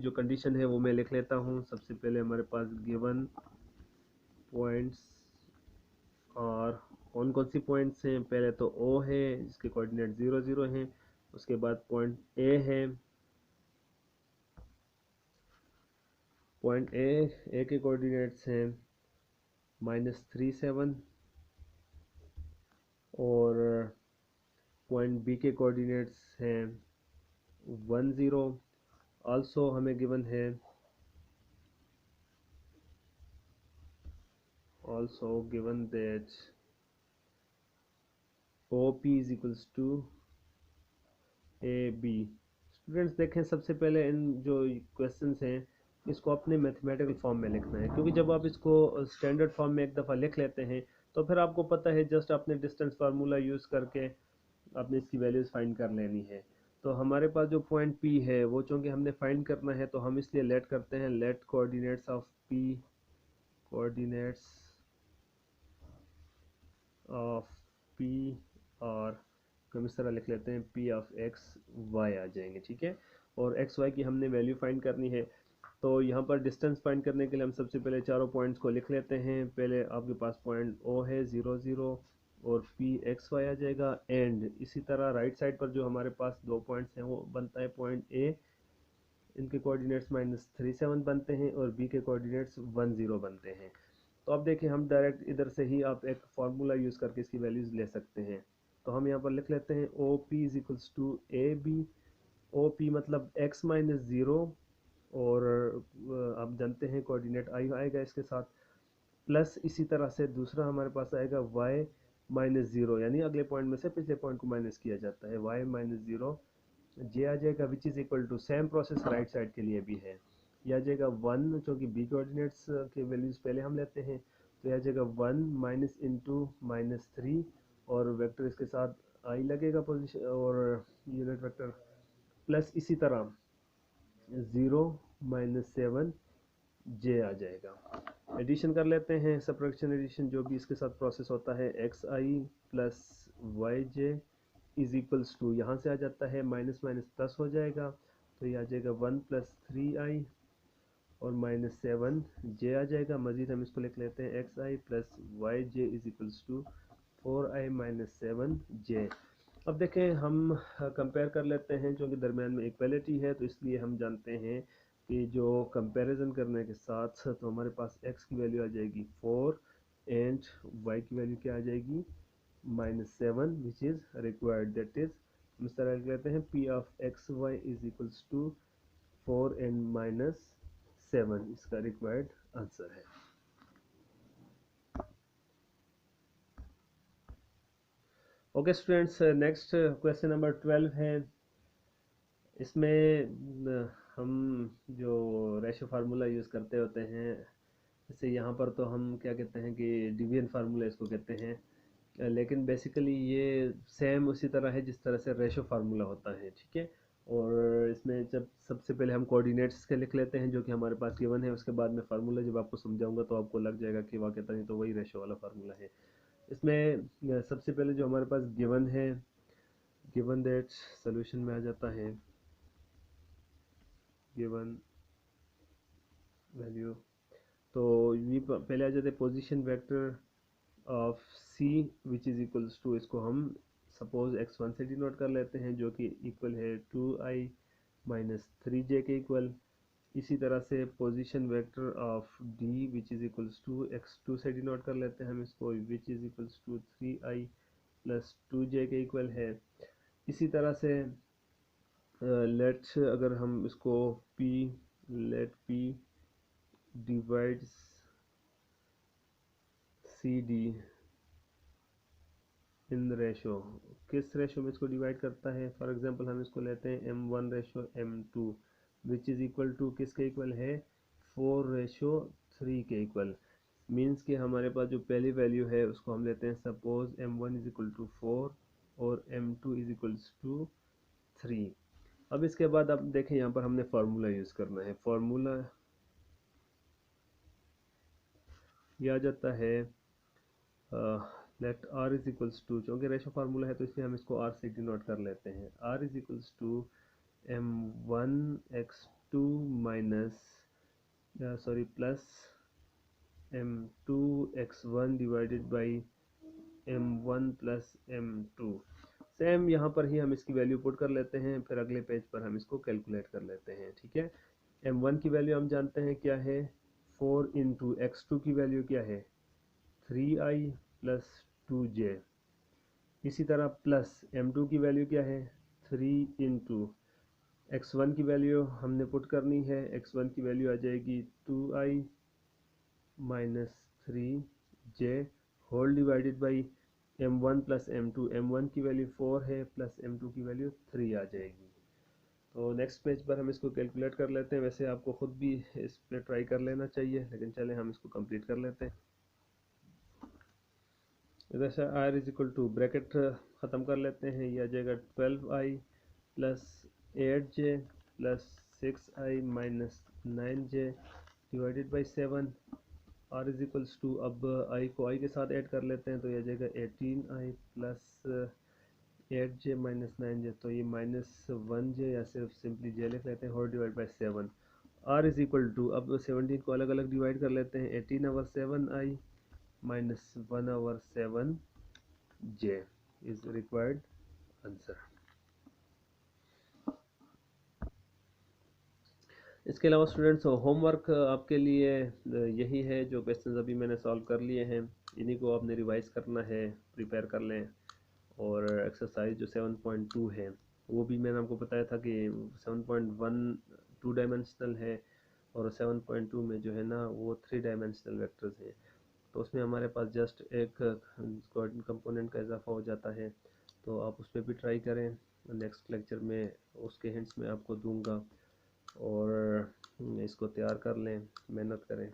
जो कंडीशन है वो मैं लिख लेता हूँ। सबसे पहले हमारे पास गिवन पॉइंट्स और कौन कौन सी पॉइंट्स हैं। पहले तो ओ है जिसके कोऑर्डिनेट 0 0 हैं। उसके बाद पॉइंट ए है, पॉइंट ए के कोऑर्डिनेट्स हैं -3 7 और पॉइंट बी के कोऑर्डिनेट्स हैं 1 0। आल्सो हमें गिवन है also given that OP is equals to AB। Students देखें, सबसे पहले इन जो क्वेश्चंस हैं इसको अपने मैथमेटिकल फॉर्म में लिखना है, क्योंकि जब आप इसको स्टैंडर्ड फॉर्म में एक दफ़ा लिख लेते हैं तो फिर आपको पता है जस्ट अपने डिस्टेंस फार्मूला यूज़ करके आपने इसकी वैल्यूज़ फाइंड कर लेनी है। तो हमारे पास जो पॉइंट P है वो चूँकि हमने फाइंड करना है तो हम इसलिए लेट करते हैं, let coordinates of P, coordinates of P और हम इस तरह लिख लेते हैं P ऑफ X Y आ जाएंगे, ठीक है। और X Y की हमने वैल्यू फाइंड करनी है। तो यहाँ पर डिस्टेंस फाइंड करने के लिए हम सबसे पहले चारों पॉइंट्स को लिख लेते हैं। पहले आपके पास पॉइंट O है 0 0 और P X Y आ जाएगा। एंड इसी तरह राइट साइड पर जो हमारे पास दो पॉइंट्स हैं वो बनता है पॉइंट A, इनके कोऑर्डिनेट्स -3 7 बनते हैं और B के कोऑर्डिनेट्स 1 0 बनते हैं। तो अब देखिए हम डायरेक्ट इधर से ही आप एक फार्मूला यूज़ करके इसकी वैल्यूज़ ले सकते हैं। तो हम यहाँ पर लिख लेते हैं OP is equals to AB। OP मतलब x माइनस 0 और आप जानते हैं कोऑर्डिनेट आई आएगा इसके साथ, प्लस इसी तरह से दूसरा हमारे पास आएगा y माइनस 0, यानी अगले पॉइंट में से पिछले पॉइंट को माइनस किया जाता है, y माइनस 0 जे आ जाएगा which is equal to same process right side के लिए भी है। यह आ जाएगा 1, क्योंकि बी कोऑर्डिनेट्स के वैल्यूज़ पहले हम लेते हैं, तो यह आ जाएगा 1 माइनस इंटू -3 और वेक्टर इसके साथ आई लगेगा पोजीशन और यूनिट वेक्टर, प्लस इसी तरह 0 -7 जे आ जाएगा। एडिशन कर लेते हैं, सब्ट्रैक्शन एडिशन जो भी इसके साथ प्रोसेस होता है, x i plus y j is equals to, यहाँ से आ जाता है माइनस माइनस प्लस हो जाएगा, तो ये आ जाएगा 1 + 3i और -7 जे आ जाएगा। मजीद हम इसको लिख लेते हैं x i plus y j is equals to 4i - 7 j. अब देखें हम कंपेयर कर लेते हैं, क्योंकि दरम्यान में इक्वलिटी है तो इसलिए हम जानते हैं कि जो कंपैरिजन करने के साथ तो हमारे पास x की वैल्यू आ जाएगी 4 एंड y की वैल्यू क्या आ जाएगी -7 which is required, that is हम इस तरह लिख लेते हैं p of x y is equals to 4 and -7 इसका रिक्वायर्ड आंसर है। Okay students, next question number 12 है। इसमें हम जो रेशो फार्मूला यूज़ करते होते हैं, जैसे यहाँ पर तो हम क्या कहते हैं कि डिवीजन फार्मूला इसको कहते हैं, लेकिन बेसिकली ये सेम उसी तरह है जिस तरह से रेशो फार्मूला होता है, ठीक है। और इसमें जब सबसे पहले हम कोऑर्डिनेट्स के लिख लेते हैं जो कि हमारे पास गिवन है, उसके बाद में फार्मूला जब आपको समझाऊंगा तो आपको लग जाएगा कि वाकई ही तो वही रेशो वाला फार्मूला है। इसमें सबसे पहले जो हमारे पास गिवन है, गिवन दैट सोल्यूशन में आ जाता है गिवन वैल्यू, तो ये पहले आ जाते हैं position vector of c which is equals to, इसको हम सपोज x1 से डिनोट कर लेते हैं जो कि इक्वल है 2i - 3j के इक्वल। इसी तरह से position vector of d which is equals to x2 से डिनोट कर लेते हैं हम इसको, विच is equals to 3i + 2j के इक्वल है। इसी तरह से लेट अगर हम इसको let p divides c d in ratio, किस रेशो में इसको डिवाइड करता है, फॉर एग्जांपल हम इसको लेते हैं m1/m2 which is equal to किसके इक्वल है 4/3 के इक्वल। मीन्स कि हमारे पास जो पहली वैल्यू है उसको हम लेते हैं suppose m1 is equal to 4 और m2 इज इक्वल्स टू 3। अब इसके बाद आप देखें यहाँ पर हमने फार्मूला यूज़ करना है। फार्मूला यह आ जाता है let r is equals to, चूँकि रेशो फार्मूला है तो इसलिए हम इसको r से डिनोट कर लेते हैं, r is equals to m1 x two minus sorry plus m2x1 divided by m1 plus m2। Same यहाँ पर ही हम इसकी वैल्यू पुट कर लेते हैं, फिर अगले पेज पर हम इसको कैलकुलेट कर लेते हैं। ठीक है, m1 की वैल्यू हम जानते हैं क्या है, 4 इंटू x2 की वैल्यू क्या है 3i प्लस 2j। इसी तरह प्लस m2 की वैल्यू क्या है 3 इंटू x1 की वैल्यू हमने पुट करनी है, x1 की वैल्यू आ जाएगी 2i minus 3j whole divided by m1 plus m2। m1 की वैल्यू 4 है प्लस m2 की वैल्यू 3 आ जाएगी। तो नेक्स्ट पेज पर हम इसको कैलकुलेट कर लेते हैं। वैसे आपको ख़ुद भी इस पर ट्राई कर लेना चाहिए, लेकिन चलें हम इसको कंप्लीट कर लेते हैं। इधर से r is equal to bracket ख़त्म कर लेते हैं, यह आ जाएगा 12i plus 8j plus 6i minus 9j divided by 7। r is equals to, अब i को i के साथ ऐड कर लेते हैं तो यह आ जाएगा 18i plus 8j minus 9j, तो ये माइनस 1j या सिर्फ सिंपली j लिख लेते हैं, whole divide by 7। r is equal to, अब 17 को अलग अलग डिवाइड कर लेते हैं, 18 over 7i minus 1 over 7j is required answer. इसके अलावा स्टूडेंट्स होमवर्क आपके लिए यही है, जो क्वेश्चंस अभी मैंने सॉल्व कर लिए हैं इन्हीं को आपने रिवाइज करना है, प्रिपेयर कर लें। और एक्सरसाइज जो 7.2 है वो भी मैंने आपको बताया था कि 7.1 2 डायमेंशनल है और 7.2 में जो है ना वो 3 डायमेंशनल वेक्टर्स हैं, तो उसमें हमारे पास जस्ट एक कोऑर्डिनेट कंपोनेंट का इजाफा हो जाता है। तो आप उस पर भी ट्राई करें, नेक्स्ट लेक्चर में उसके हिंट्स मैं आपको दूंगा और इसको तैयार कर लें, मेहनत करें।